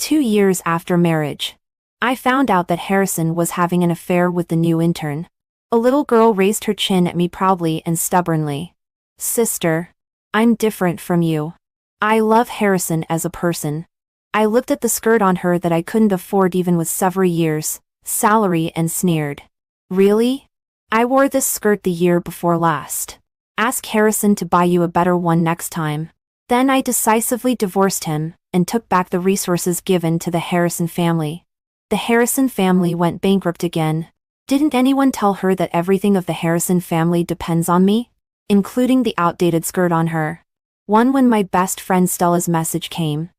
2 years after marriage, I found out that Harrison was having an affair with the new intern. A little girl raised her chin at me proudly and stubbornly. Sister, I'm different from you. I love Harrison as a person. I looked at the skirt on her that I couldn't afford even with several years' salary and sneered. Really? I wore this skirt the year before last. Ask Harrison to buy you a better one next time. Then I decisively divorced him and took back the resources given to the Harrison family. The Harrison family went bankrupt again. Didn't anyone tell her that everything of the Harrison family depends on me? Including the outdated skirt on her. When my best friend Stella's message came.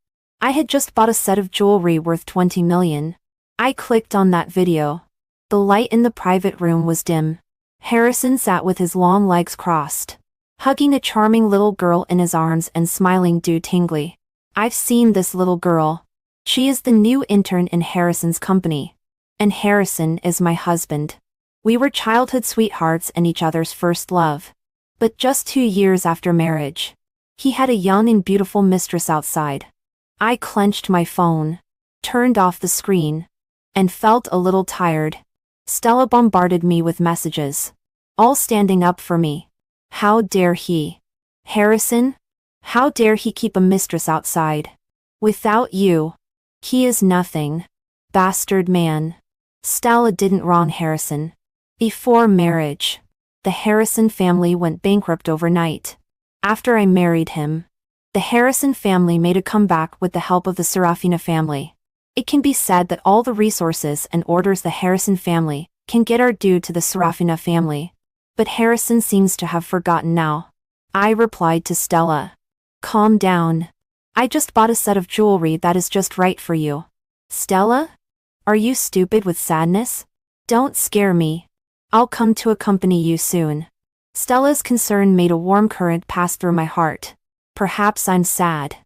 I had just bought a set of jewelry worth 20 million. I clicked on that video. The light in the private room was dim. Harrison sat with his long legs crossed, hugging a charming little girl in his arms and smiling tingly. I've seen this little girl. She is the new intern in Harrison's company. And Harrison is my husband. We were childhood sweethearts and each other's first love. But just 2 years after marriage, he had a young and beautiful mistress outside. I clenched my phone, turned off the screen, and felt a little tired. Stella bombarded me with messages, all standing up for me. How dare he? Harrison? How dare he keep a mistress outside? Without you, he is nothing. Bastard man. Stella didn't wrong Harrison. Before marriage, the Harrison family went bankrupt overnight. After I married him, the Harrison family made a comeback with the help of the Serafina family. It can be said that all the resources and orders the Harrison family can get are due to the Serafina family. But Harrison seems to have forgotten now. I replied to Stella. Calm down. I just bought a set of jewelry that is just right for you. Stella? Are you stupid with sadness? Don't scare me. I'll come to accompany you soon. Stella's concern made a warm current pass through my heart. Perhaps I'm sad.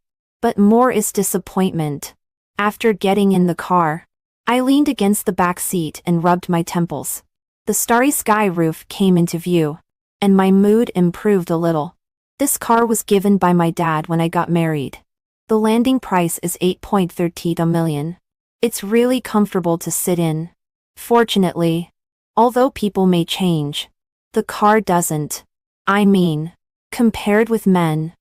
But more is disappointment. After getting in the car, I leaned against the back seat and rubbed my temples. The starry sky roof came into view, and my mood improved a little. This car was given by my dad when I got married. The landing price is 8.30 million. It's really comfortable to sit in. Fortunately, although people may change, the car doesn't. I mean, compared with men,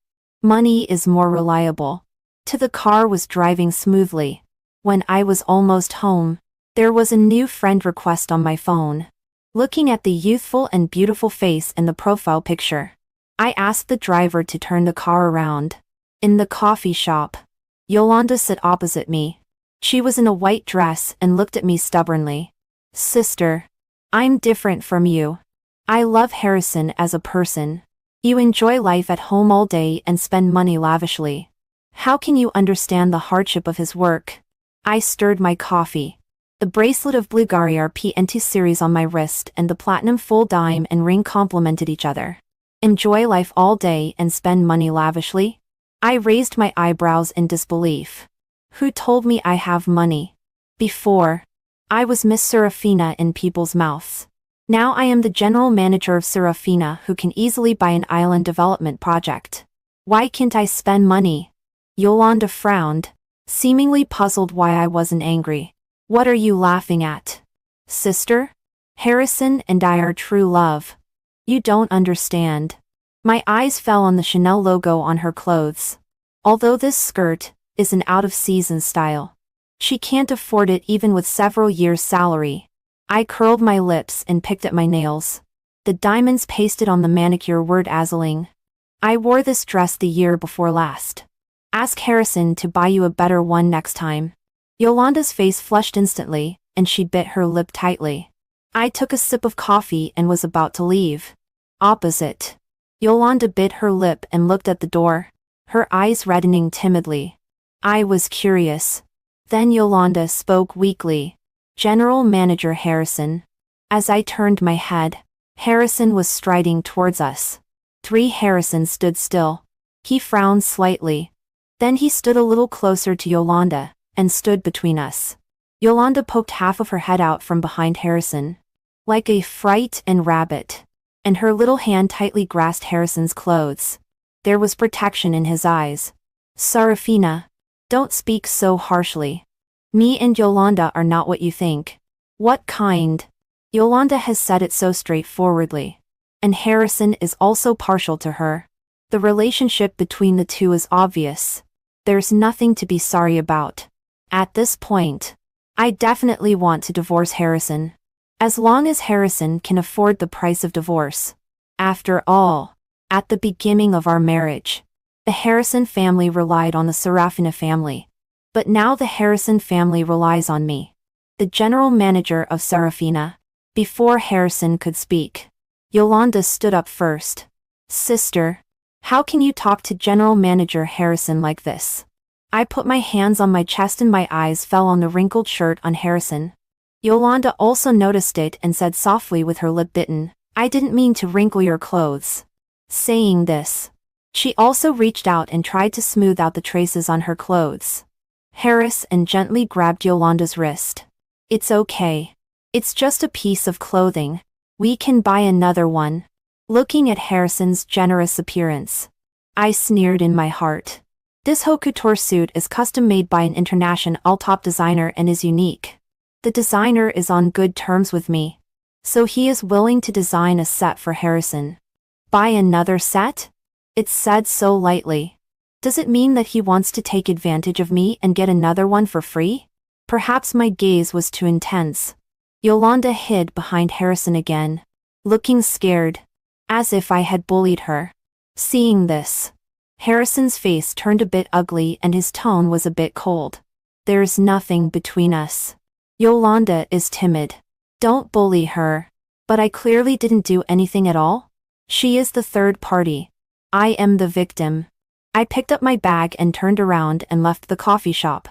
money is more reliable. The car was driving smoothly. When I was almost home, there was a new friend request on my phone. Looking at the youthful and beautiful face in the profile picture, I asked the driver to turn the car around. In the coffee shop, Yolanda sat opposite me. She was in a white dress and looked at me stubbornly. Sister, I'm different from you. I love Harrison as a person. You enjoy life at home all day and spend money lavishly. How can you understand the hardship of his work? I stirred my coffee. The bracelet of Bulgari PNT series on my wrist and the platinum full dime and ring complemented each other. Enjoy life all day and spend money lavishly? I raised my eyebrows in disbelief. Who told me I have money? Before, I was Miss Serafina in people's mouths. Now I am the general manager of Serafina who can easily buy an island development project. Why can't I spend money? Yolanda frowned, seemingly puzzled why I wasn't angry. What are you laughing at? Sister? Harrison and I are true love. You don't understand. My eyes fell on the Chanel logo on her clothes. Although this skirt is an out-of-season style, she can't afford it even with several years' salary. I curled my lips and picked at my nails. The diamonds pasted on the manicure were dazzling. I wore this dress the year before last. Ask Harrison to buy you a better one next time. Yolanda's face flushed instantly, and she bit her lip tightly. I took a sip of coffee and was about to leave. Opposite. Yolanda bit her lip and looked at the door, her eyes reddening timidly. I was curious. Then Yolanda spoke weakly. General Manager Harrison. As I turned my head, Harrison was striding towards us. 3 Harrison stood still. He frowned slightly. Then he stood a little closer to Yolanda, and stood between us. Yolanda poked half of her head out from behind Harrison, like a fright and rabbit, and her little hand tightly grasped Harrison's clothes. There was protection in his eyes. Serafina, don't speak so harshly. Me and Yolanda are not what you think. What kind? Yolanda has said it so straightforwardly. And Harrison is also partial to her. The relationship between the two is obvious. There's nothing to be sorry about. At this point, I definitely want to divorce Harrison. As long as Harrison can afford the price of divorce. After all, at the beginning of our marriage, the Harrison family relied on the Serafina family. But now the Harrison family relies on me, the general manager of Serafina. Before Harrison could speak, Yolanda stood up first. Sister, how can you talk to General Manager Harrison like this? I put my hands on my chest and my eyes fell on the wrinkled shirt on Harrison. Yolanda also noticed it and said softly with her lip bitten, I didn't mean to wrinkle your clothes. Saying this, she also reached out and tried to smooth out the traces on her clothes. Harrison gently grabbed Yolanda's wrist. It's okay. It's just a piece of clothing. We can buy another one. Looking at Harrison's generous appearance, I sneered in my heart. This haute couture suit is custom made by an international top designer and is unique. The designer is on good terms with me, so he is willing to design a set for Harrison. Buy another set? It's said so lightly. Does it mean that he wants to take advantage of me and get another one for free? Perhaps my gaze was too intense. Yolanda hid behind Harrison again, looking scared, as if I had bullied her. Seeing this, Harrison's face turned a bit ugly and his tone was a bit cold. There's nothing between us. Yolanda is timid. Don't bully her. But I clearly didn't do anything at all. She is the third party. I am the victim. I picked up my bag and turned around and left the coffee shop.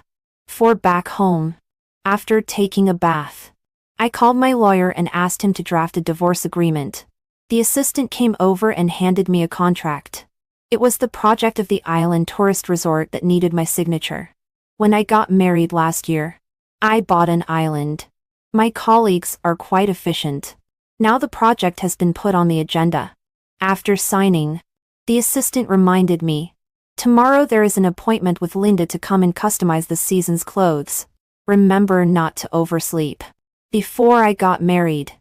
For back home. After taking a bath, I called my lawyer and asked him to draft a divorce agreement. The assistant came over and handed me a contract. It was the project of the island tourist resort that needed my signature. When I got married last year, I bought an island. My colleagues are quite efficient. Now the project has been put on the agenda. After signing, the assistant reminded me, tomorrow there is an appointment with Linda to come and customize this season's clothes. Remember not to oversleep. Before I got married,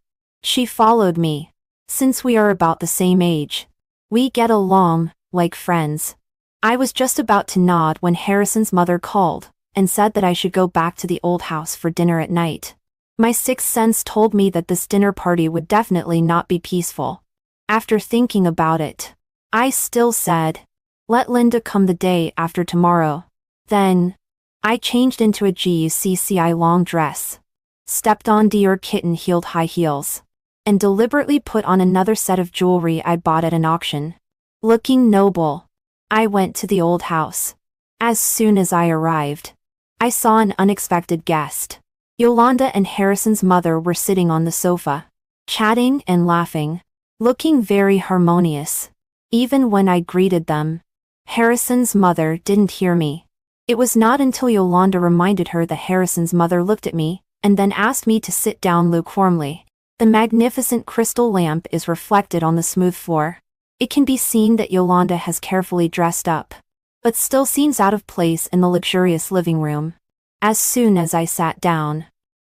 she followed me. Since we are about the same age, we get along like friends. I was just about to nod when Harrison's mother called and said that I should go back to the old house for dinner at night. My sixth sense told me that this dinner party would definitely not be peaceful. After thinking about it, I still said, let Linda come the day after tomorrow. Then, I changed into a GUCCI long dress, stepped on Dior kitten-heeled high heels, and deliberately put on another set of jewelry I bought at an auction. Looking noble, I went to the old house. As soon as I arrived, I saw an unexpected guest. Yolanda and Harrison's mother were sitting on the sofa, chatting and laughing, looking very harmonious. Even when I greeted them, Harrison's mother didn't hear me. It was not until Yolanda reminded her that Harrison's mother looked at me, and then asked me to sit down lukewarmly. The magnificent crystal lamp is reflected on the smooth floor. It can be seen that Yolanda has carefully dressed up, but still seems out of place in the luxurious living room. As soon as I sat down,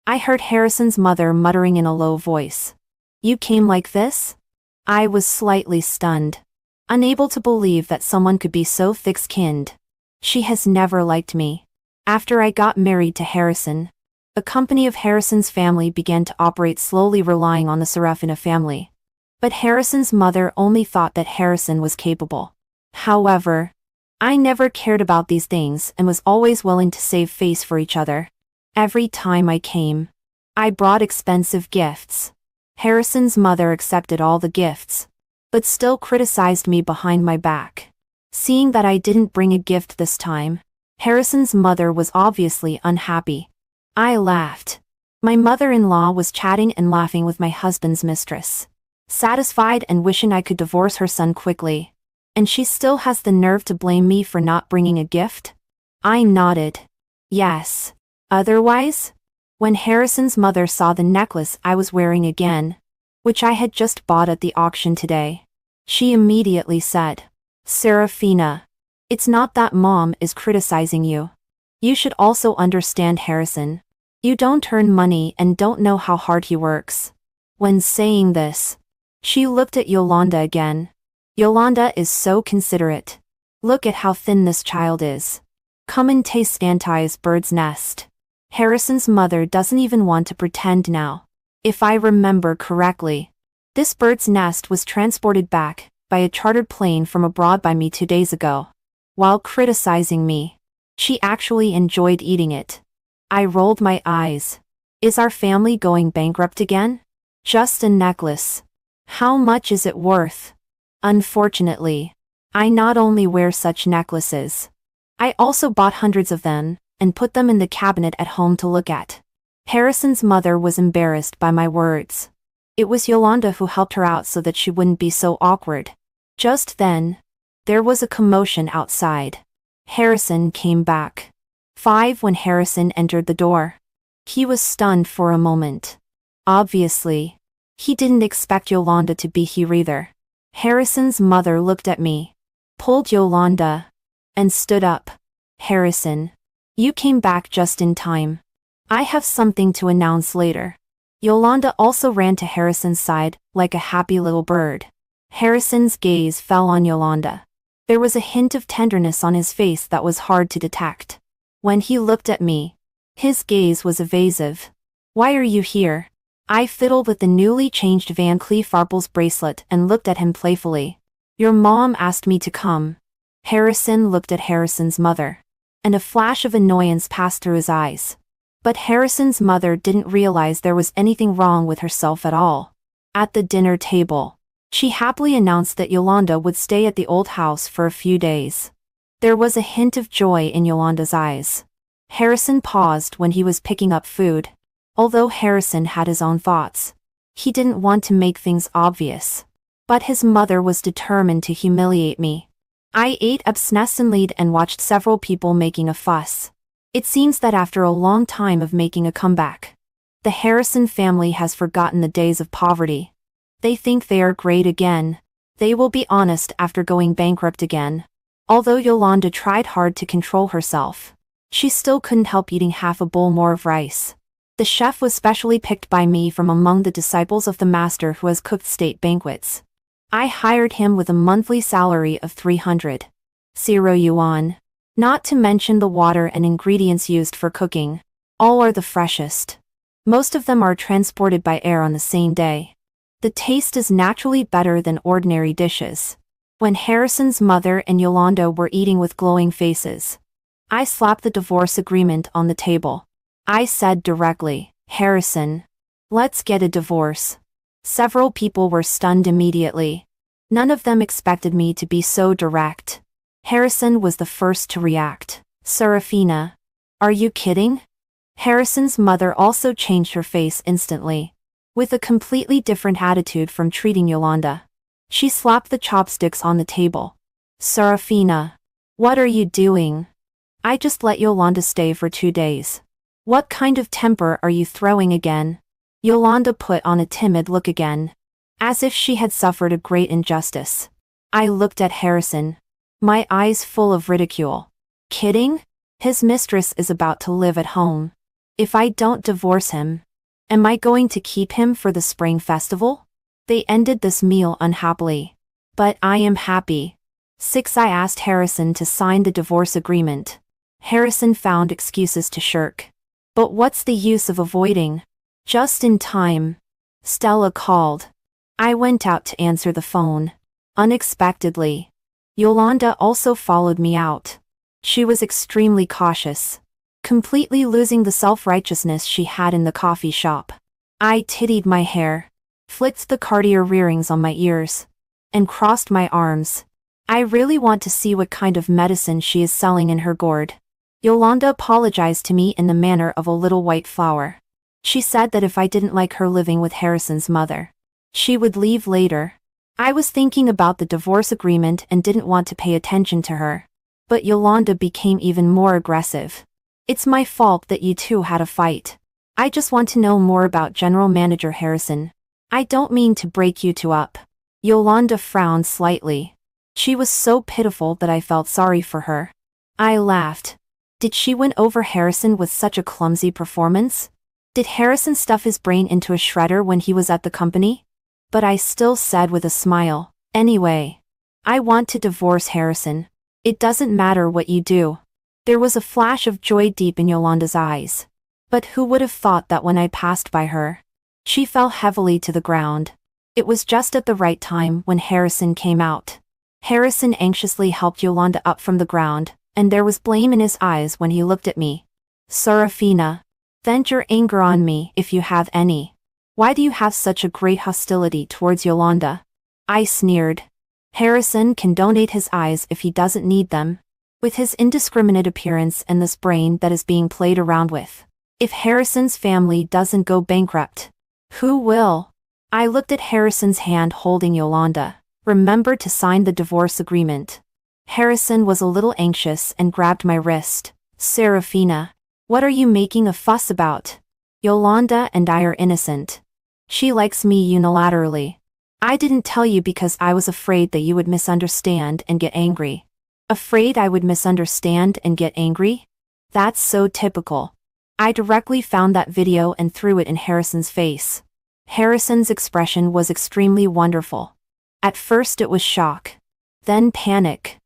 I heard Harrison's mother muttering in a low voice. You came like this? I was slightly stunned, unable to believe that someone could be so thick-skinned. She has never liked me. After I got married to Harrison, a company of Harrison's family began to operate slowly, relying on the Serafina family. But Harrison's mother only thought that Harrison was capable. However, I never cared about these things and was always willing to save face for each other. Every time I came, I brought expensive gifts. Harrison's mother accepted all the gifts, but still criticized me behind my back. Seeing that I didn't bring a gift this time, Harrison's mother was obviously unhappy. I laughed. My mother-in-law was chatting and laughing with my husband's mistress, satisfied and wishing I could divorce her son quickly. And she still has the nerve to blame me for not bringing a gift? I nodded. Yes. Otherwise? When Harrison's mother saw the necklace I was wearing again, which I had just bought at the auction today, she immediately said, Serafina, it's not that Mom is criticizing you. You should also understand Harrison. You don't earn money and don't know how hard he works. When saying this, she looked at Yolanda again. Yolanda is so considerate. Look at how thin this child is. Come and taste Auntie's bird's nest. Harrison's mother doesn't even want to pretend now. If I remember correctly, this bird's nest was transported back by a chartered plane from abroad by me 2 days ago. While criticizing me, she actually enjoyed eating it. I rolled my eyes. Is our family going bankrupt again? Just a necklace. How much is it worth? Unfortunately, I not only wear such necklaces, I also bought hundreds of them and put them in the cabinet at home to look at. Harrison's mother was embarrassed by my words. It was Yolanda who helped her out so that she wouldn't be so awkward. Just then, there was a commotion outside. Harrison came back. 5 when Harrison entered the door. He was stunned for a moment. Obviously, he didn't expect Yolanda to be here either. Harrison's mother looked at me, pulled Yolanda, and stood up. Harrison, you came back just in time. I have something to announce later. Yolanda also ran to Harrison's side like a happy little bird. Harrison's gaze fell on Yolanda. There was a hint of tenderness on his face that was hard to detect. When he looked at me, his gaze was evasive. Why are you here? I fiddled with the newly changed Van Cleef Arpels bracelet and looked at him playfully. Your mom asked me to come. Harrison looked at Harrison's mother, and a flash of annoyance passed through his eyes. But Harrison's mother didn't realize there was anything wrong with herself at all. At the dinner table, she happily announced that Yolanda would stay at the old house for a few days. There was a hint of joy in Yolanda's eyes. Harrison paused when he was picking up food. Although Harrison had his own thoughts, he didn't want to make things obvious. But his mother was determined to humiliate me. I ate obsessively and watched several people making a fuss. It seems that after a long time of making a comeback, the Harrison family has forgotten the days of poverty. They think they are great again. They will be honest after going bankrupt again. Although Yolanda tried hard to control herself, she still couldn't help eating half a bowl more of rice. The chef was specially picked by me from among the disciples of the master who has cooked state banquets. I hired him with a monthly salary of 300 yuan. Not to mention the water and ingredients used for cooking. All are the freshest. Most of them are transported by air on the same day. The taste is naturally better than ordinary dishes. When Harrison's mother and Yolanda were eating with glowing faces, I slapped the divorce agreement on the table. I said directly, Harrison, let's get a divorce. Several people were stunned immediately. None of them expected me to be so direct. Harrison was the first to react. Serafina, are you kidding? Harrison's mother also changed her face instantly, with a completely different attitude from treating Yolanda. She slapped the chopsticks on the table. Serafina, what are you doing? I just let Yolanda stay for 2 days. What kind of temper are you throwing again? Yolanda put on a timid look again, as if she had suffered a great injustice. I looked at Harrison, my eyes full of ridicule. Kidding? His mistress is about to live at home. If I don't divorce him, am I going to keep him for the spring festival? They ended this meal unhappily. But I am happy. 6 I asked Harrison to sign the divorce agreement. Harrison found excuses to shirk. But what's the use of avoiding? Just in time, Stella called. I went out to answer the phone. Unexpectedly, Yolanda also followed me out. She was extremely cautious, completely losing the self-righteousness she had in the coffee shop. I tittied my hair, flicked the Cartier earrings on my ears, and crossed my arms. I really want to see what kind of medicine she is selling in her gourd. Yolanda apologized to me in the manner of a little white flower. She said that if I didn't like her living with Harrison's mother, she would leave later. I was thinking about the divorce agreement and didn't want to pay attention to her. But Yolanda became even more aggressive. It's my fault that you two had a fight. I just want to know more about General Manager Harrison. I don't mean to break you two up. Yolanda frowned slightly. She was so pitiful that I felt sorry for her. I laughed. Did she win over Harrison with such a clumsy performance? Did Harrison stuff his brain into a shredder when he was at the company? But I still said with a smile, anyway. I want to divorce Harrison. It doesn't matter what you do. There was a flash of joy deep in Yolanda's eyes. But who would have thought that when I passed by her? She fell heavily to the ground. It was just at the right time when Harrison came out. Harrison anxiously helped Yolanda up from the ground, and there was blame in his eyes when he looked at me. Serafina, vent your anger on me if you have any. Why do you have such a great hostility towards Yolanda? I sneered. Harrison can donate his eyes if he doesn't need them. With his indiscriminate appearance and this brain that is being played around with. If Harrison's family doesn't go bankrupt, who will? I looked at Harrison's hand holding Yolanda. Remember to sign the divorce agreement. Harrison was a little anxious and grabbed my wrist. Serafina, what are you making a fuss about? Yolanda and I are innocent. She likes me unilaterally. I didn't tell you because I was afraid that you would misunderstand and get angry. Afraid I would misunderstand and get angry? That's so typical. I directly found that video and threw it in Harrison's face. Harrison's expression was extremely wonderful. At first it was shock. Then panic.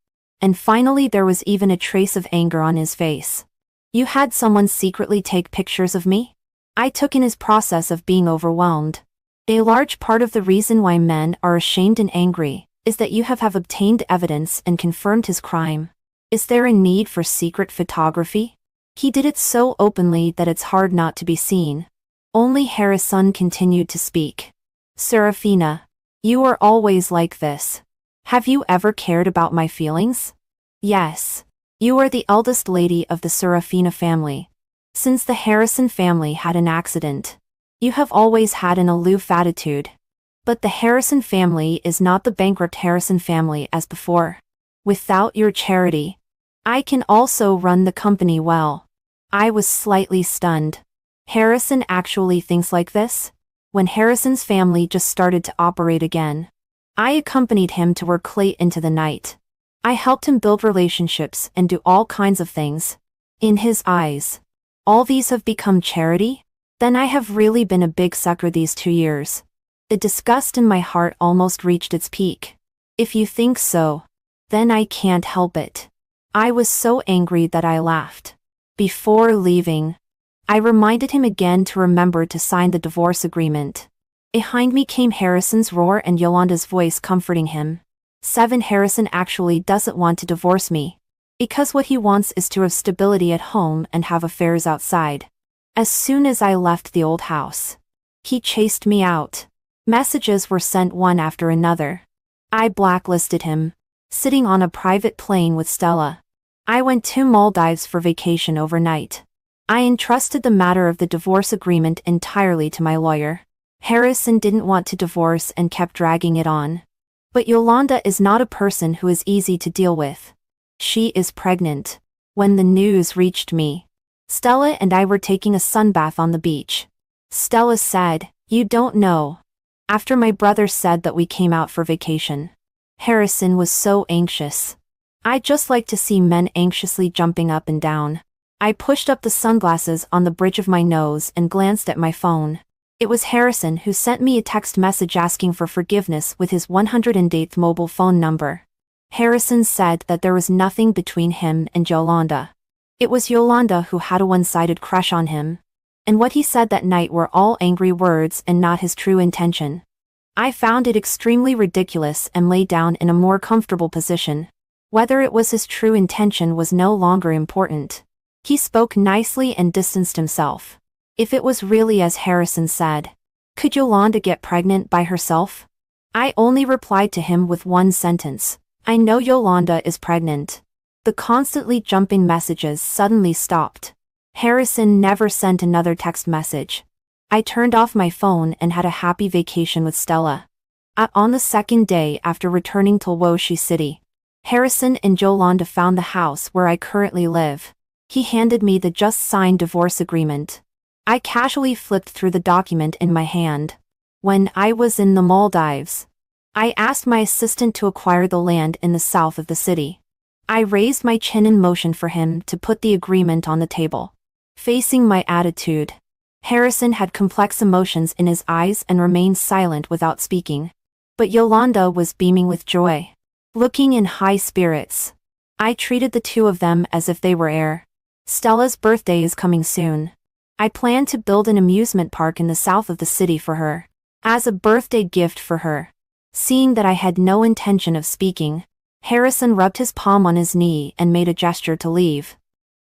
And finally there was even a trace of anger on his face. You had someone secretly take pictures of me? I took in his process of being overwhelmed. A large part of the reason why men are ashamed and angry is that you have obtained evidence and confirmed his crime. Is there a need for secret photography? He did it so openly that it's hard not to be seen. Only Harrison continued to speak. Serafina, you are always like this. Have you ever cared about my feelings? Yes. You are the eldest lady of the Serafina family. Since the Harrison family had an accident, you have always had an aloof attitude. But the Harrison family is not the bankrupt Harrison family as before. Without your charity, I can also run the company well. I was slightly stunned. Harrison actually thinks like this? When Harrison's family just started to operate again, I accompanied him to work late into the night. I helped him build relationships and do all kinds of things. In his eyes, all these have become charity? Then I have really been a big sucker these 2 years. The disgust in my heart almost reached its peak. If you think so, then I can't help it. I was so angry that I laughed. Before leaving, I reminded him again to remember to sign the divorce agreement. Behind me came Harrison's roar and Yolanda's voice comforting him. 7 Harrison actually doesn't want to divorce me. Because what he wants is to have stability at home and have affairs outside. As soon as I left the old house, he chased me out. Messages were sent one after another. I blacklisted him. Sitting on a private plane with Stella. I went to Maldives for vacation overnight. I entrusted the matter of the divorce agreement entirely to my lawyer. Harrison didn't want to divorce and kept dragging it on. But Yolanda is not a person who is easy to deal with. She is pregnant. When the news reached me, Stella and I were taking a sunbath on the beach. Stella said, "You don't know." After my brother said that we came out for vacation. Harrison was so anxious. I just like to see men anxiously jumping up and down. I pushed up the sunglasses on the bridge of my nose and glanced at my phone. It was Harrison who sent me a text message asking for forgiveness with his 108th mobile phone number. Harrison said that there was nothing between him and Yolanda. It was Yolanda who had a one-sided crush on him. And what he said that night were all angry words and not his true intention. I found it extremely ridiculous and lay down in a more comfortable position. Whether it was his true intention was no longer important. He spoke nicely and distanced himself. If it was really as Harrison said, could Yolanda get pregnant by herself? I only replied to him with one sentence. I know Yolanda is pregnant. The constantly jumping messages suddenly stopped. Harrison never sent another text message. I turned off my phone and had a happy vacation with Stella. On the second day after returning to Woshi City, Harrison and Yolanda found the house where I currently live. He handed me the just-signed divorce agreement. I casually flipped through the document in my hand. When I was in the Maldives, I asked my assistant to acquire the land in the south of the city. I raised my chin in motion for him to put the agreement on the table. Facing my attitude, Harrison had complex emotions in his eyes and remained silent without speaking. But Yolanda was beaming with joy, looking in high spirits. I treated the two of them as if they were air. Stella's birthday is coming soon. I plan to build an amusement park in the south of the city for her, as a birthday gift for her. Seeing that I had no intention of speaking, Harrison rubbed his palm on his knee and made a gesture to leave.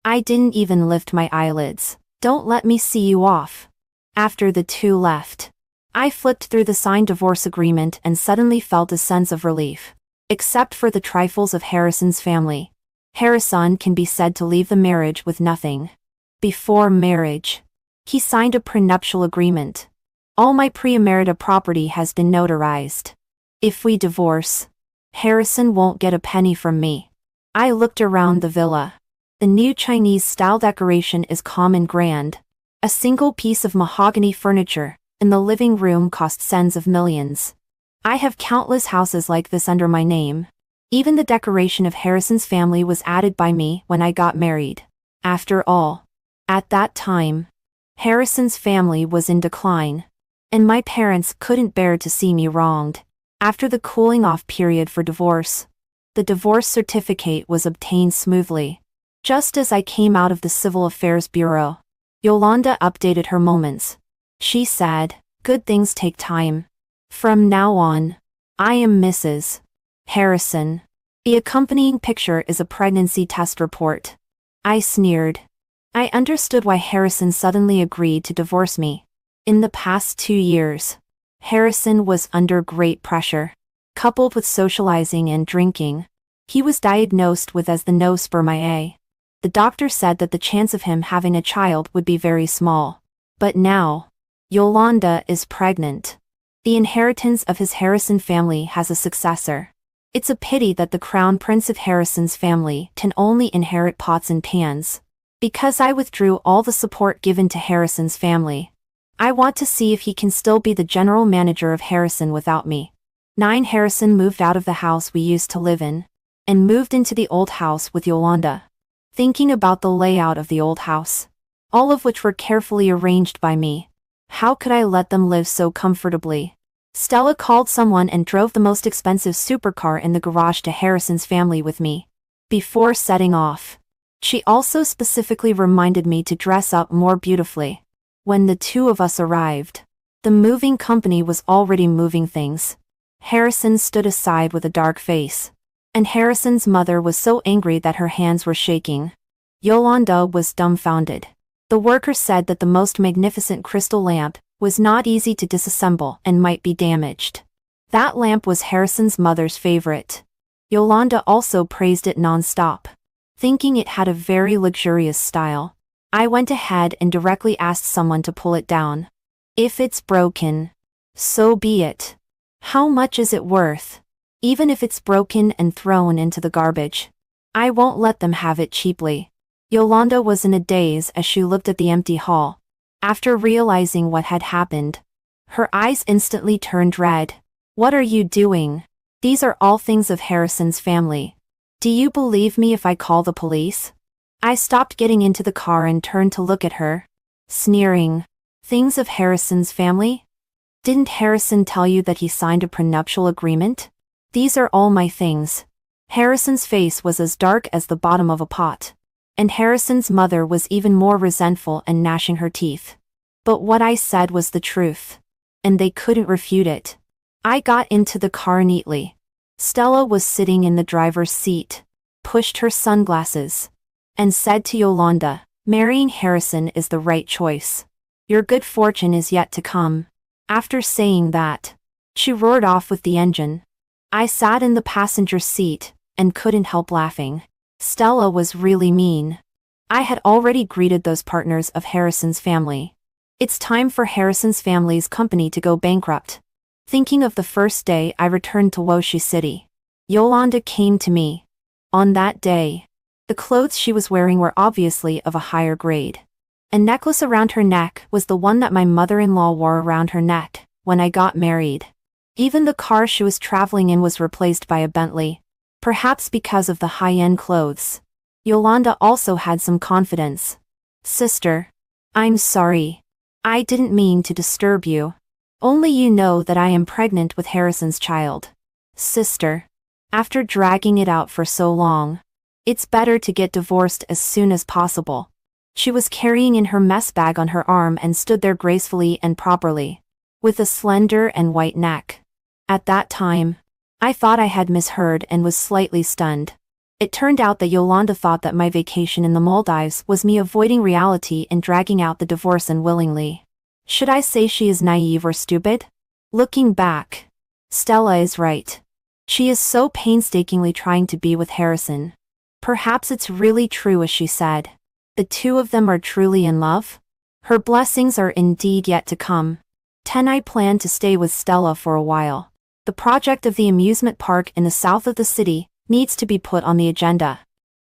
I didn't even lift my eyelids. Don't let me see you off. After the two left, I flipped through the signed divorce agreement and suddenly felt a sense of relief. Except for the trifles of Harrison's family, Harrison can be said to leave the marriage with nothing. Before marriage, he signed a prenuptial agreement. All my pre-emerita property has been notarized. If we divorce, Harrison won't get a penny from me. I looked around the villa. The new Chinese-style decoration is calm and grand. A single piece of mahogany furniture in the living room cost tens of millions. I have countless houses like this under my name. Even the decoration of Harrison's family was added by me when I got married. After all, at that time, Harrison's family was in decline, and my parents couldn't bear to see me wronged. After the cooling-off period for divorce, the divorce certificate was obtained smoothly. Just as I came out of the Civil Affairs Bureau, Yolanda updated her moments. She said, "Good things take time. From now on, I am Mrs. Harrison." The accompanying picture is a pregnancy test report. I sneered. I understood why Harrison suddenly agreed to divorce me. In the past 2 years, Harrison was under great pressure, coupled with socializing and drinking. He was diagnosed with as the no spermia. The doctor said that the chance of him having a child would be very small. But now, Yolanda is pregnant. The inheritance of his Harrison family has a successor. It's a pity that the Crown Prince of Harrison's family can only inherit pots and pans. Because I withdrew all the support given to Harrison's family, I want to see if he can still be the general manager of Harrison without me. 9 Harrison moved out of the house we used to live in, and moved into the old house with Yolanda. Thinking about the layout of the old house, all of which were carefully arranged by me, how could I let them live so comfortably? Stella called someone and drove the most expensive supercar in the garage to Harrison's family with me. Before setting off, she also specifically reminded me to dress up more beautifully. When the two of us arrived, the moving company was already moving things. Harrison stood aside with a dark face, and Harrison's mother was so angry that her hands were shaking. Yolanda was dumbfounded. The worker said that the most magnificent crystal lamp was not easy to disassemble and might be damaged. That lamp was Harrison's mother's favorite. Yolanda also praised it non-stop, thinking it had a very luxurious style. I went ahead and directly asked someone to pull it down. If it's broken, so be it. How much is it worth? Even if it's broken and thrown into the garbage, I won't let them have it cheaply. Yolanda was in a daze as she looked at the empty hall. After realizing what had happened, her eyes instantly turned red. What are you doing? These are all things of Harrison's family. Do you believe me if I call the police? I stopped getting into the car and turned to look at her, sneering. Things of Harrison's family? Didn't Harrison tell you that he signed a prenuptial agreement? These are all my things. Harrison's face was as dark as the bottom of a pot, and Harrison's mother was even more resentful and gnashing her teeth. But what I said was the truth, and they couldn't refute it. I got into the car neatly. Stella was sitting in the driver's seat, pushed her sunglasses, and said to Yolanda, "Marrying Harrison is the right choice. Your good fortune is yet to come." After saying that, she roared off with the engine. I sat in the passenger seat and couldn't help laughing. Stella was really mean. I had already greeted those partners of Harrison's family. It's time for Harrison's family's company to go bankrupt. Thinking of the first day I returned to Woshi City, Yolanda came to me. On that day, the clothes she was wearing were obviously of a higher grade. A necklace around her neck was the one that my mother-in-law wore around her neck when I got married. Even the car she was traveling in was replaced by a Bentley. Perhaps because of the high-end clothes. Yolanda also had some confidence. Sister. I'm sorry. I didn't mean to disturb you. Only you know that I am pregnant with Harrison's child. Sister. After dragging it out for so long. It's better to get divorced as soon as possible. She was carrying in her mess bag on her arm and stood there gracefully and properly, with a slender and white neck. At that time, I thought I had misheard and was slightly stunned. It turned out that Yolanda thought that my vacation in the Maldives was me avoiding reality and dragging out the divorce unwillingly. Should I say she is naive or stupid? Looking back, Stella is right. She is so painstakingly trying to be with Harrison. Perhaps it's really true as she said. The two of them are truly in love? Her blessings are indeed yet to come. I plan to stay with Stella for a while. The project of the amusement park in the south of the city needs to be put on the agenda.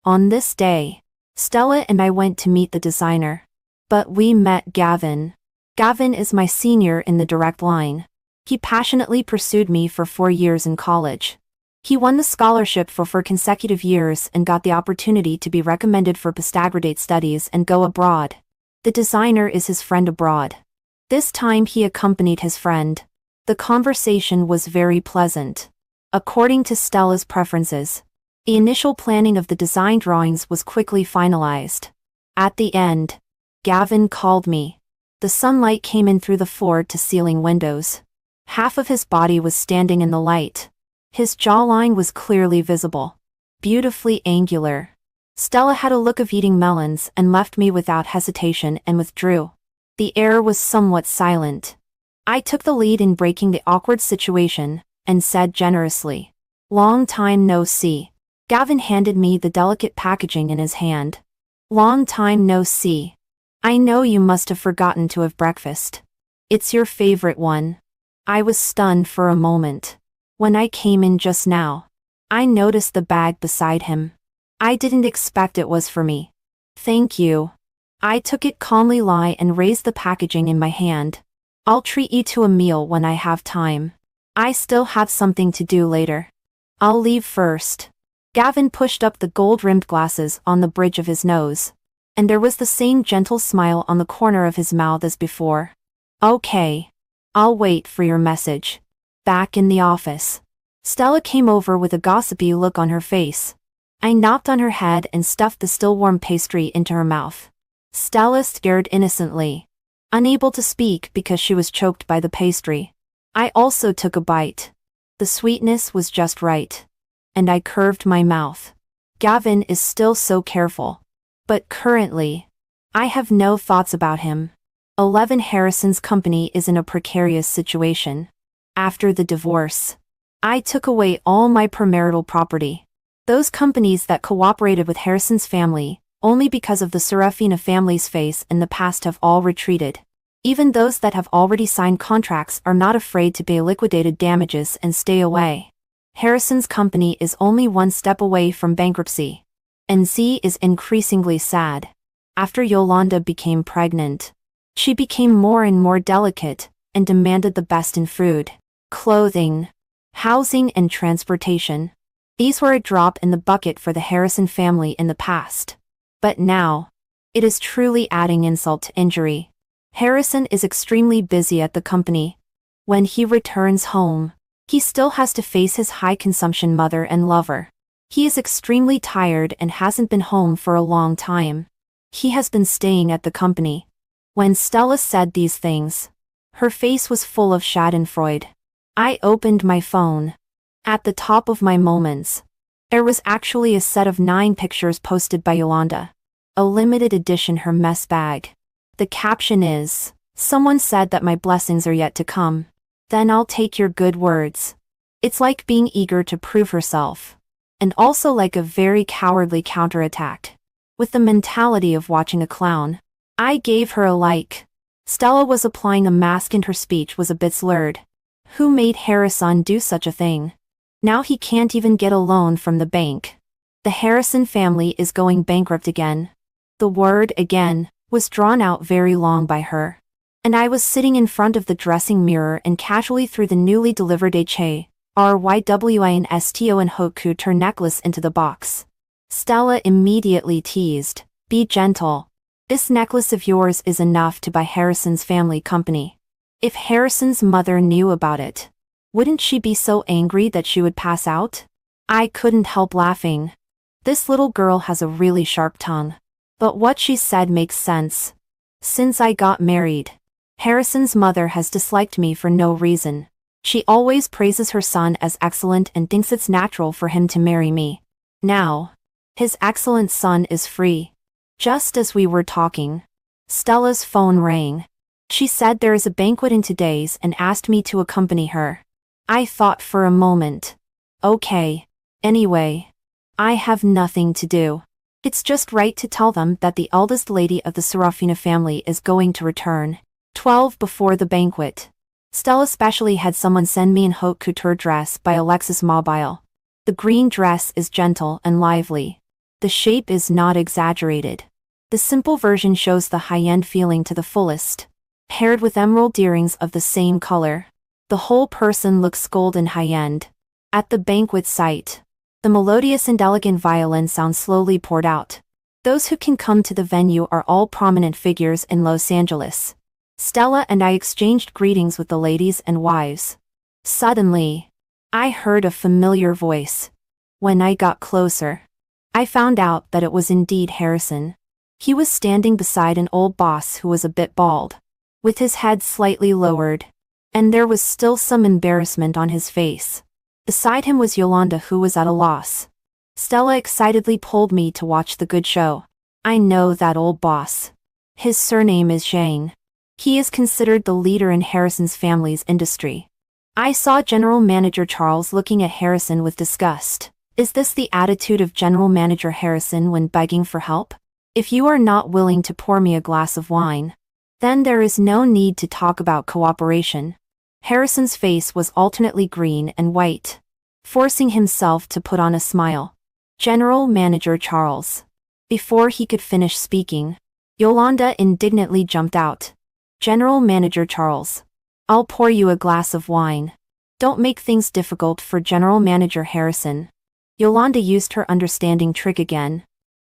On this day, Stella and I went to meet the designer. But we met Gavin. Gavin is my senior in the direct line. He passionately pursued me for 4 years in college. He won the scholarship for 4 consecutive years and got the opportunity to be recommended for postgraduate studies and go abroad. The designer is his friend abroad. This time he accompanied his friend. The conversation was very pleasant. According to Stella's preferences, the initial planning of the design drawings was quickly finalized. At the end, Gavin called me. The sunlight came in through the floor-to-ceiling windows. Half of his body was standing in the light. His jawline was clearly visible. Beautifully angular. Stella had a look of eating melons and left me without hesitation and withdrew. The air was somewhat silent. I took the lead in breaking the awkward situation, and said generously, "Long time no see." Gavin handed me the delicate packaging in his hand. "Long time no see. I know you must have forgotten to have breakfast. It's your favorite one." I was stunned for a moment. When I came in just now, I noticed the bag beside him. I didn't expect it was for me. "Thank you." I took it calmly and raised the packaging in my hand. "I'll treat you to a meal when I have time. I still have something to do later. I'll leave first." Gavin pushed up the gold-rimmed glasses on the bridge of his nose, and there was the same gentle smile on the corner of his mouth as before. "Okay. I'll wait for your message." Back in the office, Stella came over with a gossipy look on her face. I knocked on her head and stuffed the still-warm pastry into her mouth. Stella stared innocently, unable to speak because she was choked by the pastry. I also took a bite. The sweetness was just right. And I curved my mouth. Gavin is still so careful. But currently, I have no thoughts about him. 11 Harrison's company is in a precarious situation. After the divorce, I took away all my premarital property. Those companies that cooperated with Harrison's family, only because of the Serafina family's face in the past have all retreated. Even those that have already signed contracts are not afraid to pay liquidated damages and stay away. Harrison's company is only one step away from bankruptcy. And Z is increasingly sad. After Yolanda became pregnant, she became more and more delicate, and demanded the best in food, clothing, housing and transportation. These were a drop in the bucket for the Harrison family in the past. But now, it is truly adding insult to injury. Harrison is extremely busy at the company. When he returns home, he still has to face his high-consumption mother and lover. He is extremely tired and hasn't been home for a long time. He has been staying at the company. When Stella said these things, her face was full of schadenfreude. I opened my phone. At the top of my moments, there was actually a set of 9 pictures posted by Yolanda. A limited edition her mess bag. The caption is, "Someone said that my blessings are yet to come. Then I'll take your good words." It's like being eager to prove herself. And also like a very cowardly counterattack. With the mentality of watching a clown. I gave her a like. Stella was applying a mask and her speech was a bit slurred. Who made Harrison do such a thing? Now he can't even get a loan from the bank. The Harrison family is going bankrupt again. The word again was drawn out very long by her. And I was sitting in front of the dressing mirror and casually through the newly delivered Rywinsto and Hoku her necklace into the box. Stella immediately teased, "Be gentle. This necklace of yours is enough to buy Harrison's family company." If Harrison's mother knew about it, wouldn't she be so angry that she would pass out? I couldn't help laughing. This little girl has a really sharp tongue. But what she said makes sense. Since I got married, Harrison's mother has disliked me for no reason. She always praises her son as excellent and thinks it's natural for him to marry me. Now, his excellent son is free. Just as we were talking, Stella's phone rang. She said there is a banquet in 2 days and asked me to accompany her. I thought for a moment. Okay. Anyway, I have nothing to do. It's just right to tell them that the eldest lady of the Serafina family is going to return. 12 before the banquet. Stella specially had someone send me an haute couture dress by Alexis Mobile. The green dress is gentle and lively. The shape is not exaggerated. The simple version shows the high-end feeling to the fullest. Paired with emerald earrings of the same color, the whole person looks gold and high-end. At the banquet site, the melodious and elegant violin sound slowly poured out. Those who can come to the venue are all prominent figures in Los Angeles. Stella and I exchanged greetings with the ladies and wives. Suddenly, I heard a familiar voice. When I got closer, I found out that it was indeed Harrison. He was standing beside an old boss who was a bit bald, with his head slightly lowered, and there was still some embarrassment on his face. Beside him was Yolanda, who was at a loss. Stella excitedly pulled me to watch the good show. I know that old boss. His surname is Zhang. He is considered the leader in Harrison's family's industry. I saw General Manager Charles looking at Harrison with disgust. Is this the attitude of General Manager Harrison when begging for help? If you are not willing to pour me a glass of wine, then there is no need to talk about cooperation. Harrison's face was alternately green and white, forcing himself to put on a smile. General Manager Charles. Before he could finish speaking, Yolanda indignantly jumped out. General Manager Charles. I'll pour you a glass of wine. Don't make things difficult for General Manager Harrison. Yolanda used her understanding trick again.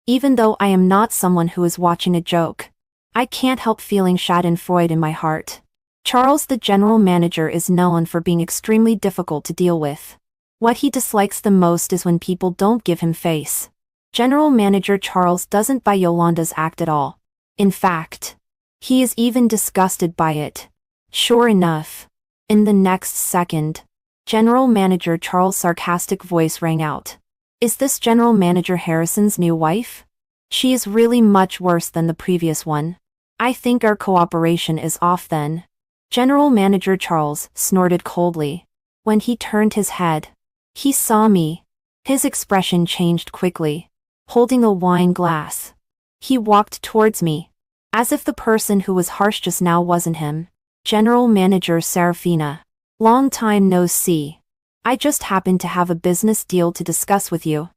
Even though I am not someone who is watching a joke, I can't help feeling schadenfreude in my heart. Charles, the general manager, is known for being extremely difficult to deal with. What he dislikes the most is when people don't give him face. General Manager Charles doesn't buy Yolanda's act at all. In fact, he is even disgusted by it. Sure enough, in the next second, General Manager Charles' sarcastic voice rang out. Is this General Manager Harrison's new wife? She is really much worse than the previous one. I think our cooperation is off then. General Manager Charles snorted coldly. When he turned his head, he saw me. His expression changed quickly. Holding a wine glass, he walked towards me, as if the person who was harsh just now wasn't him. General Manager Serafina. Long time no see. I just happened to have a business deal to discuss with you.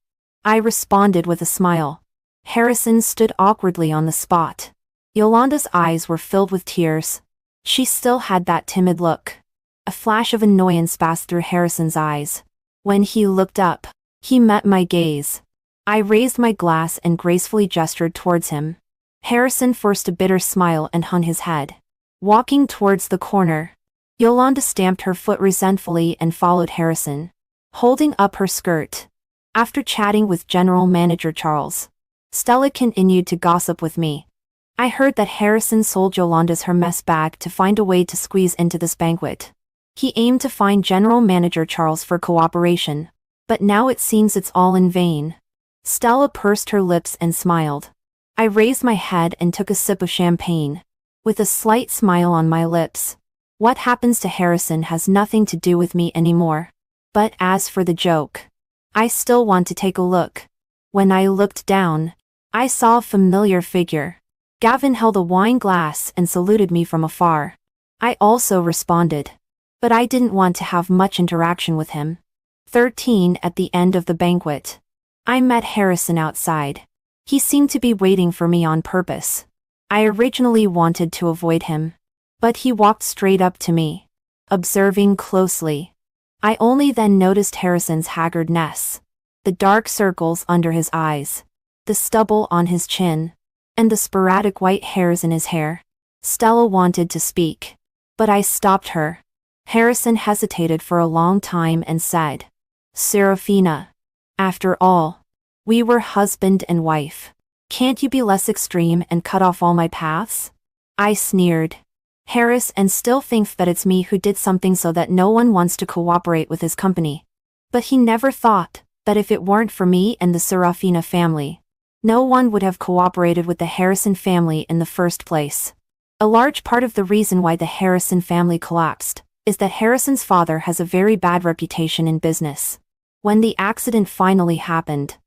I responded with a smile. Harrison stood awkwardly on the spot. Yolanda's eyes were filled with tears. She still had that timid look. A flash of annoyance passed through Harrison's eyes. When he looked up, he met my gaze. I raised my glass and gracefully gestured towards him. Harrison forced a bitter smile and hung his head. Walking towards the corner, Yolanda stamped her foot resentfully and followed Harrison, holding up her skirt. After chatting with General Manager Charles, Stella continued to gossip with me. I heard that Harrison sold Yolanda's Hermes bag to find a way to squeeze into this banquet. He aimed to find General Manager Charles for cooperation, but now it seems it's all in vain. Stella pursed her lips and smiled. I raised my head and took a sip of champagne, with a slight smile on my lips. What happens to Harrison has nothing to do with me anymore. But as for the joke, I still want to take a look. When I looked down, I saw a familiar figure. Gavin held a wine glass and saluted me from afar. I also responded, but I didn't want to have much interaction with him. 13 At the end of the banquet, I met Harrison outside. He seemed to be waiting for me on purpose. I originally wanted to avoid him, but he walked straight up to me, observing closely. I only then noticed Harrison's haggardness. The dark circles under his eyes. The stubble on his chin. And the sporadic white hairs in his hair. Stella wanted to speak. But I stopped her. Harrison hesitated for a long time and said, "Serafina. After all, we were husband and wife. Can't you be less extreme and cut off all my paths?" I sneered. Harrison still thinks that it's me who did something so that no one wants to cooperate with his company. But he never thought that if it weren't for me and the Serafina family, no one would have cooperated with the Harrison family in the first place. A large part of the reason why the Harrison family collapsed is that Harrison's father has a very bad reputation in business. When the accident finally happened,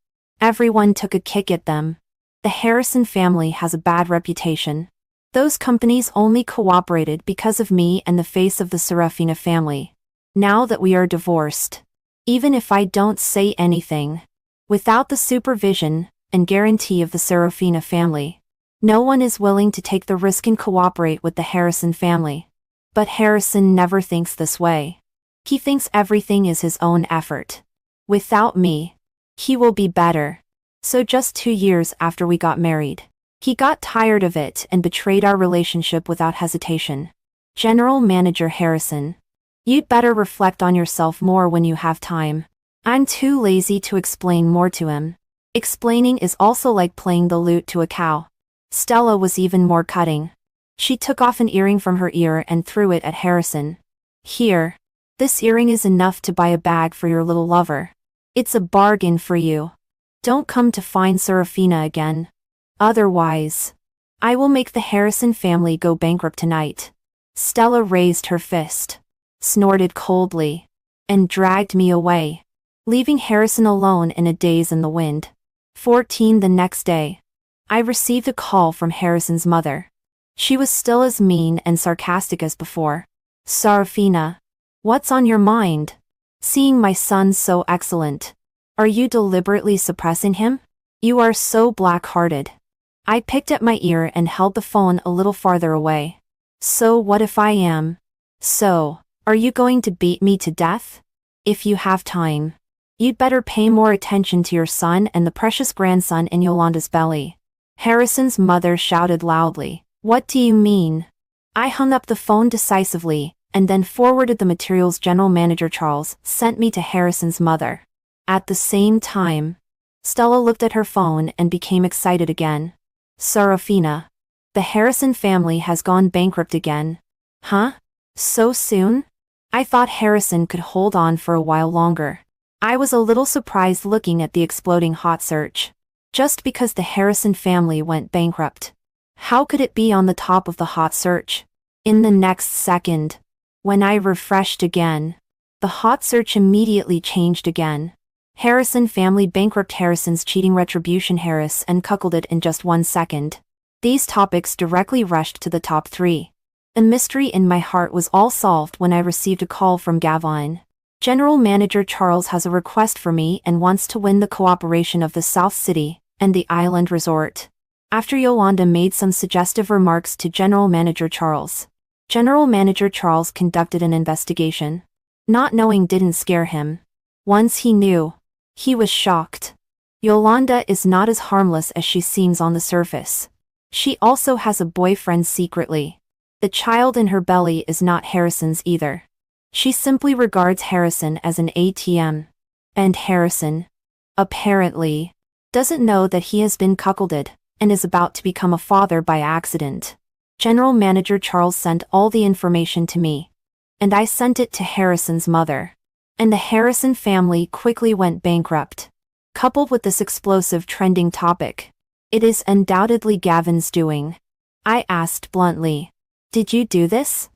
everyone took a kick at them. The Harrison family has a bad reputation. Those companies only cooperated because of me and the face of the Serafina family. Now that we are divorced, even if I don't say anything, without the supervision and guarantee of the Serafina family, no one is willing to take the risk and cooperate with the Harrison family. But Harrison never thinks this way. He thinks everything is his own effort. Without me, he will be better. So just 2 years after we got married, he got tired of it and betrayed our relationship without hesitation. General Manager Harrison, you'd better reflect on yourself more when you have time. I'm too lazy to explain more to him. Explaining is also like playing the lute to a cow. Stella was even more cutting. She took off an earring from her ear and threw it at Harrison. "Here. This earring is enough to buy a bag for your little lover. It's a bargain for you. Don't come to find Serafina again. Otherwise, I will make the Harrison family go bankrupt tonight." Stella raised her fist, snorted coldly, and dragged me away, leaving Harrison alone in a daze in the wind. 14 The next day, I received a call from Harrison's mother. She was still as mean and sarcastic as before. "Serafina, what's on your mind? Seeing my son so excellent. Are you deliberately suppressing him? You are so black-hearted." I picked at my ear and held the phone a little farther away. "So what if I am? So, are you going to beat me to death? If you have time, you'd better pay more attention to your son and the precious grandson in Yolanda's belly." Harrison's mother shouted loudly, "What do you mean?" I hung up the phone decisively, and then forwarded the materials General Manager Charles sent me to Harrison's mother. At the same time, Stella looked at her phone and became excited again. "Serafina, the Harrison family has gone bankrupt again." "Huh? So soon?" I thought Harrison could hold on for a while longer. I was a little surprised looking at the exploding hot search. Just because the Harrison family went bankrupt, how could it be on the top of the hot search? In the next second, when I refreshed again, the hot search immediately changed again. Harrison family bankrupt, Harrison's cheating, Retribution, Harris and cuckolded in just 1 second. These topics directly rushed to the top 3. The mystery in my heart was all solved when I received a call from Gavin. General Manager Charles has a request for me and wants to win the cooperation of the South City and the Island Resort. After Yolanda made some suggestive remarks to General Manager Charles, General Manager Charles conducted an investigation. Not knowing didn't scare him. Once he knew, he was shocked. Yolanda is not as harmless as she seems on the surface. She also has a boyfriend secretly. The child in her belly is not Harrison's either. She simply regards Harrison as an ATM. And Harrison, apparently, doesn't know that he has been cuckolded and is about to become a father by accident. General Manager Charles sent all the information to me, and I sent it to Harrison's mother. And the Harrison family quickly went bankrupt. Coupled with this explosive trending topic, it is undoubtedly Gavin's doing. I asked bluntly, "Did you do this?"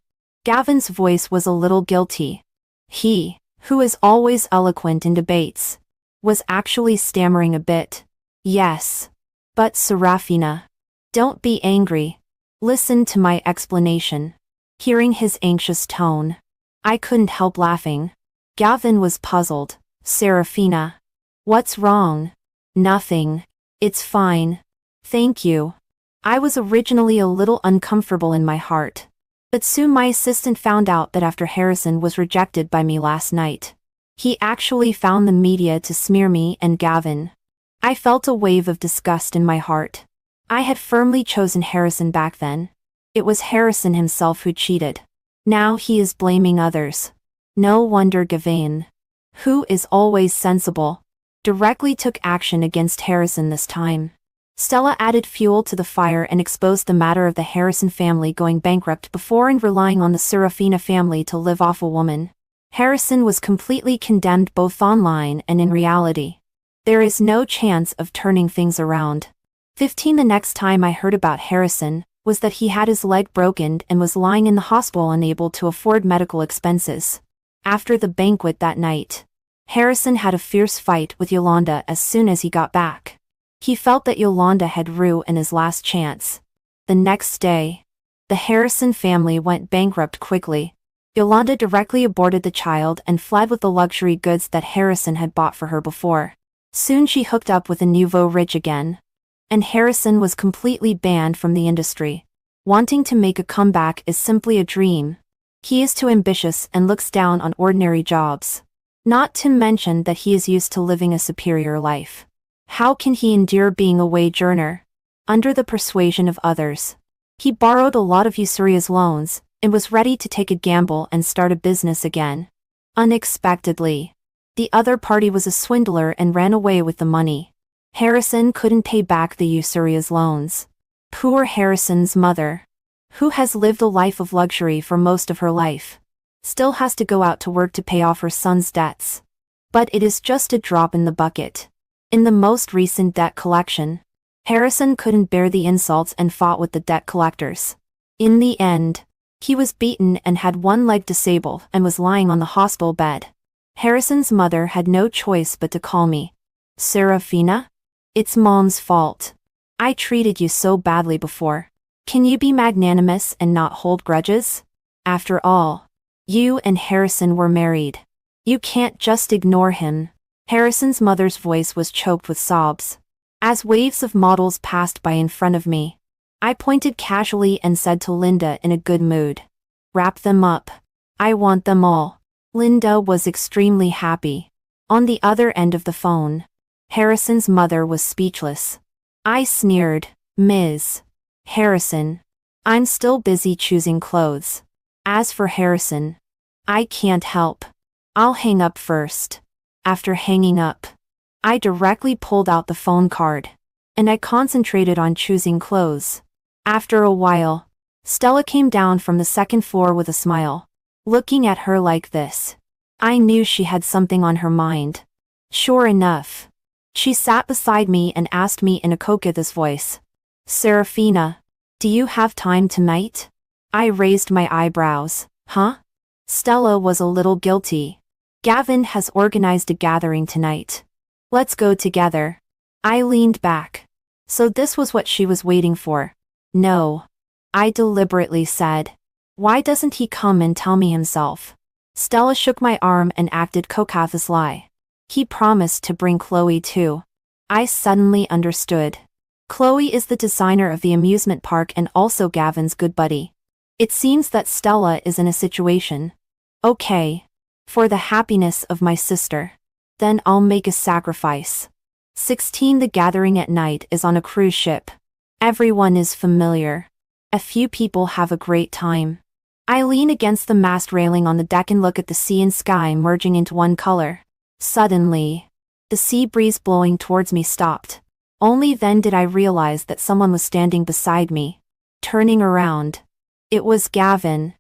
Gavin's voice was a little guilty. He, who is always eloquent in debates, was actually stammering a bit. "Yes. But Serafina, don't be angry. Listen to my explanation." Hearing his anxious tone, I couldn't help laughing. Gavin was puzzled. "Serafina, what's wrong?" "Nothing. It's fine. Thank you." I was originally a little uncomfortable in my heart. But soon my assistant found out that after Harrison was rejected by me last night, he actually found the media to smear me and Gavin. I felt a wave of disgust in my heart. I had firmly chosen Harrison back then. It was Harrison himself who cheated. Now he is blaming others. No wonder Gavin, who is always sensible, directly took action against Harrison this time. Stella added fuel to the fire and exposed the matter of the Harrison family going bankrupt before and relying on the Serafina family to live off a woman. Harrison was completely condemned both online and in reality. There is no chance of turning things around. 15 The next time I heard about Harrison was that he had his leg broken and was lying in the hospital unable to afford medical expenses. After the banquet that night, Harrison had a fierce fight with Yolanda as soon as he got back. He felt that Yolanda had ruined his last chance. The next day, the Harrison family went bankrupt quickly. Yolanda directly aborted the child and fled with the luxury goods that Harrison had bought for her before. Soon she hooked up with a nouveau rich again. And Harrison was completely banned from the industry. Wanting to make a comeback is simply a dream. He is too ambitious and looks down on ordinary jobs. Not to mention that he is used to living a superior life. How can he endure being a wage earner? Under the persuasion of others, he borrowed a lot of usurious loans and was ready to take a gamble and start a business again. Unexpectedly, the other party was a swindler and ran away with the money. Harrison couldn't pay back the usurious loans. Poor Harrison's mother, who has lived a life of luxury for most of her life, still has to go out to work to pay off her son's debts. But it is just a drop in the bucket. In the most recent debt collection, Harrison couldn't bear the insults and fought with the debt collectors. In the end, he was beaten and had one leg disabled and was lying on the hospital bed. Harrison's mother had no choice but to call me. Serafina? It's Mom's fault. I treated you so badly before. Can you be magnanimous and not hold grudges? After all, you and Harrison were married. You can't just ignore him. Harrison's mother's voice was choked with sobs. As waves of models passed by in front of me, I pointed casually and said to Linda in a good mood, "Wrap them up. I want them all." Linda was extremely happy. On the other end of the phone, Harrison's mother was speechless. I sneered, "Ms. Harrison, I'm still busy choosing clothes. As for Harrison, I can't help. I'll hang up first." After hanging up, I directly pulled out the phone card, and I concentrated on choosing clothes. After a while, Stella came down from the second floor with a smile. Looking at her like this, I knew she had something on her mind. Sure enough, she sat beside me and asked me in a coquettish voice, "Serafina, do you have time tonight?" I raised my eyebrows. Huh? Stella was a little guilty. Gavin has organized a gathering tonight. Let's go together. I leaned back. So this was what she was waiting for. No. I deliberately said. Why doesn't he come and tell me himself? Stella shook my arm and acted coquettishly. He promised to bring Chloe too. I suddenly understood. Chloe is the designer of the amusement park and also Gavin's good buddy. It seems that Stella is in a situation. Okay. For the happiness of my sister. Then I'll make a sacrifice. 16 The gathering at night is on a cruise ship. Everyone is familiar. A few people have a great time. I lean against the mast railing on the deck and look at the sea and sky merging into one color. Suddenly, the sea breeze blowing towards me stopped. Only then did I realize that someone was standing beside me. Turning around, it was Gavin.